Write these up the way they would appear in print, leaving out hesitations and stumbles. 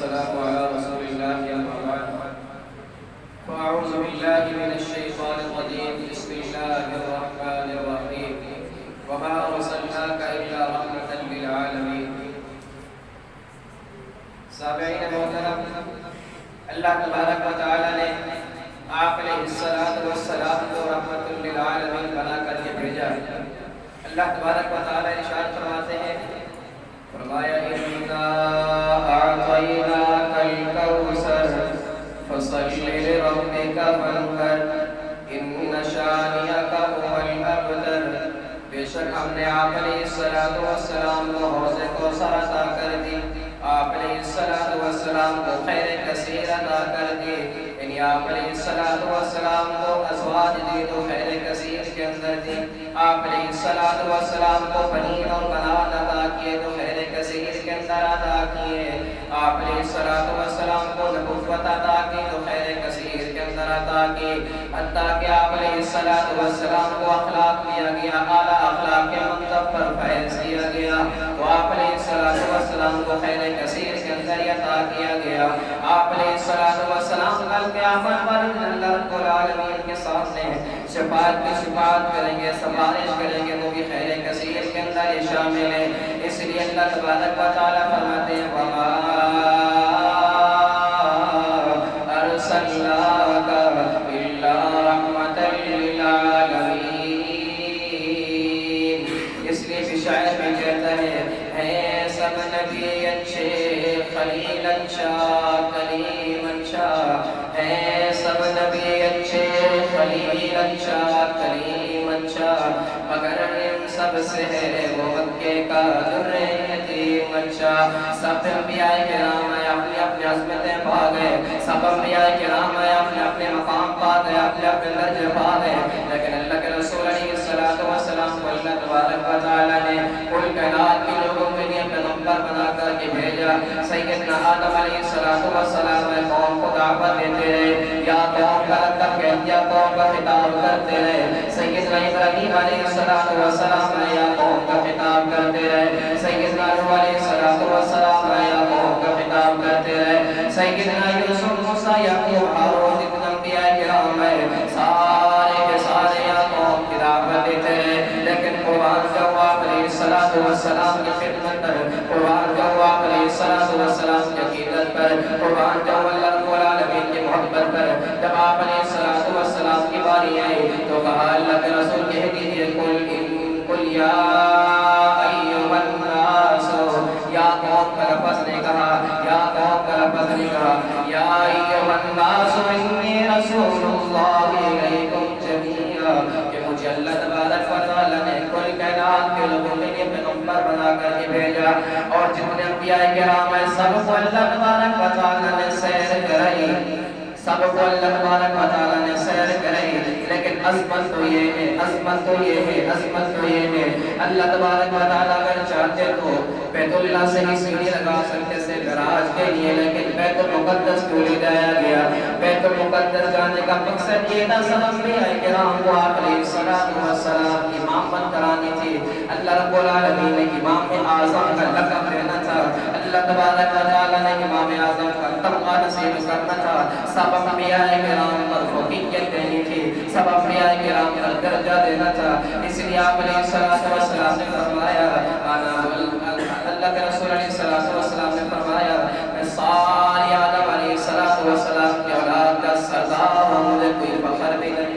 والسلام على رسول الله أما بعد فأعوذ بالله من الشيطان الرجيم بسم الله الرحمن الرحيم وما أرسلناك إلا رحمة للعالمين. سامعین محترم، اللہ تبارک و تعالی نے آپ علیہ السلام کو رحمت للعالمین بنا کر کے بھیجا. اللہ تبارک و تعالی ارشاد فرماتے ہیں، فرمایا اِنَّا أَعْطَيْنَاكَ الْكَوْثَرَ فَصَلِّ لِرَبِّكَ وَانْحَرْ إِنَّ شَانِئَكَ هُوَ الْأَبْتَرُ. بے شک ہم نے آپ علیہ السلام کو حوض کوثر عطا کر دی، آپ علیہ السلام کو خیر کثیر عطا کر دی. یعنی آپ علیہ السلام کو ازواج دی تو خیر کثیر کے اندر دی، آپ علیہ السلام کو بنین اور بنات عطا کیے تو خیر کثیر کے اندر عطا کیے، آپ علیہ السلام کو نبوت عطا کی تو خیر کثیر کے اندر عطا کی، حتیٰ کہ آپ علیہ السلام کو اخلاق دیا گیا، اعلیٰ اخلاق کے منصب پر فیض دیا گیا، تو آپ علیہ السلام کو خیر کثیر کے اندر عطا کیا گیا. آپ علیہ السلام کل قیامت پر اللہ رب العالمین کے سامنے شفاعت کریں گے، سفارش کریں گے، وہ بھی خیر کثیر کے اندر یہ شامل ہے. اس لیے اللہ تبارک و تعالی فرماتے ہیں وَمَا أَرْسَلْنَاكَ إِلَّا رَحْمَةً لِلْعَالَمِينَ. اس لیے بھی شاعر بھی کہتا ہے سب نبی اچھے خلیل اچھا کلیم اچھا، ہے سب نبی اچھے خلیل اچھا کلیم اچھا، مگر ان سب سے ہے وہ مکے کا در یتیم اچھا. سب انبیاء کرام اپنی اپنی عظمتیں پا گئے، سب انبیاء کرام اپنے اپنے مقام پا گئے، اپنے اپنے درجے پا گئے، لیکن اللہ کے رسول علیہ السلام کو اللہ تبارک و تعالی نے کل کائنات کے لوگوں کے لیے پیغمبر بنا کر کے بھیجا. سیدنا آدم علیہ السلام قوم کو دعوت دیتے رہے، یا قوم کا رب کہتے یا قوم کا خطاب کرتے رہے. سیدنا ابراہیم علیہ السلام یا قوم کا خطاب کرتے رہے. سیدنا نوح علیہ السلام یا قوم کا خطاب کرتے رہے. سیدنا یوسف موسیٰ یعقوب ہارون اتنے انبیاء کرام سارے کے سارے یا قوم کی دعوت دیتے رہے. لیکن قرآن کا آپ علیہ السلام کی خدمت پر، قرآن کا آپ علیہ السلام کی عقیدت پر، قرآن کا اللہ رب العالمین کی محبت پر جب آپ علیہ السلام کی باری آئی تو کہا اللہ کے رسول کہہ دیجئے قل یا ایھا الناس. یا قوم کا لفظ نہیں کہا، یا قوم کا لفظ نہیں کہا، یا ایھا الناس انی رسول اللہ الیکم جمیعا، کہ مجھے اللہ تبارک و تعالی نے کل کائنات کے لوگوں کے لیے پیغمبر بنا کر کے بھیجا. اور جتنے انبیاء کرام ہیں سب کو اللہ تبارک و تعالی نے سیر کرائی، سب کو اللہ تبارک و تعالی نے سیر کرائی. لیکن عظمت تو یہ ہے، عظمت تو یہ ہے، عظمت تو یہ ہے، اللہ تبارک و تعالی اگر چاہتے تو بیت اللہ سے ہی سیڑھی لگا سکتے تھے معراج کے لیے، لیکن بیت المقدس کو لے جایا گیا. بیت المقدس جانے کا مقصد یہ تھا سب انبیاء کرام کو آپ علیہ السلام کی امام بن کرانی تھی. اللہ رب العالمین نے امام اعظم کا لقب دینا تھا، اللہ تبارک و تعالی نے امام اعظم کا تمغہ نصیب کرنا تھا. سب انبیاء کرام پر فوقیت دینی تھی، سب انبیاء کرام پر درجہ دینا تھا. اس لیے آپ علیہ السلام نے فرمایا، اللہ کے رسول علیہ السلام نے فرمایا میں ساری آدم علیہ السلام کی اولاد کا سردار ہوں، مجھے کوئی فخر بھی نہیں.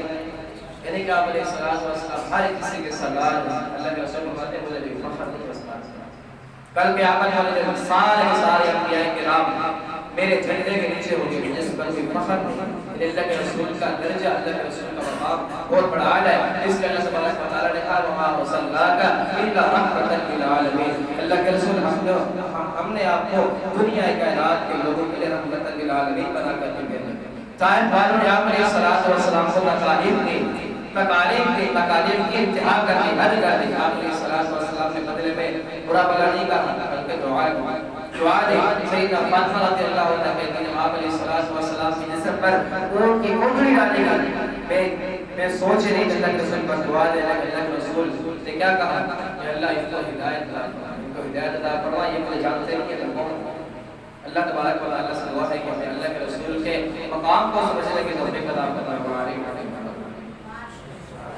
یعنی کہ آپ علیہ السلام ہر کسی کے سردار ہیں. اللہ کے رسول فرماتے ہیں مجھے کوئی فخر نہیں اس بات کا. کل قیامت والے دن سارے انبیاء کرام میرے جھنڈے کے نیچے ہوں گے، جس پر کوئی فخر نہیں. اللہ کے رسول کا درجہ، اللہ کے رسول کا مقام بہت بڑا اعلیٰ ہے. اس کے اللہ تبارک و تعالی نے کہا وما ارسلناک الا رحمۃ للعالمین. اللہ کے رسول ہم نے آپ کو دنیا کائنات کے لوگوں کے لیے رحمت للعالمین بنا کر کے بھیجا. طائف والوں نے آپ علیہ السلام کو تکالیف کی انتہا کر دی، حد کر دی. آپ علیہ السلام نے بدلے میں برا بلا نہیں کہا بلکہ دعا دی. سیدنا فاطمہ رضی اللہ عنہا کہتی ہیں آپ علیہ السلام کی جسم پر اونٹ کی اونگلی ڈالی گئی. میں سوچ نہیں اللہ کے رسول پر دعا دے، لیکن اللہ کے رسول نے کیا کہا کہ اللہ اس کو ہدایت عطا فرما، ان کو ہدایت عطا فرما. یہ مجھے جانتے نہیں کہ کون اللہ تبارک و تعالیٰ سے دعا ہے کہ ہمیں اللہ کے رسول کے مقام کو سمجھنے کی توفیق عطا فرمائے۔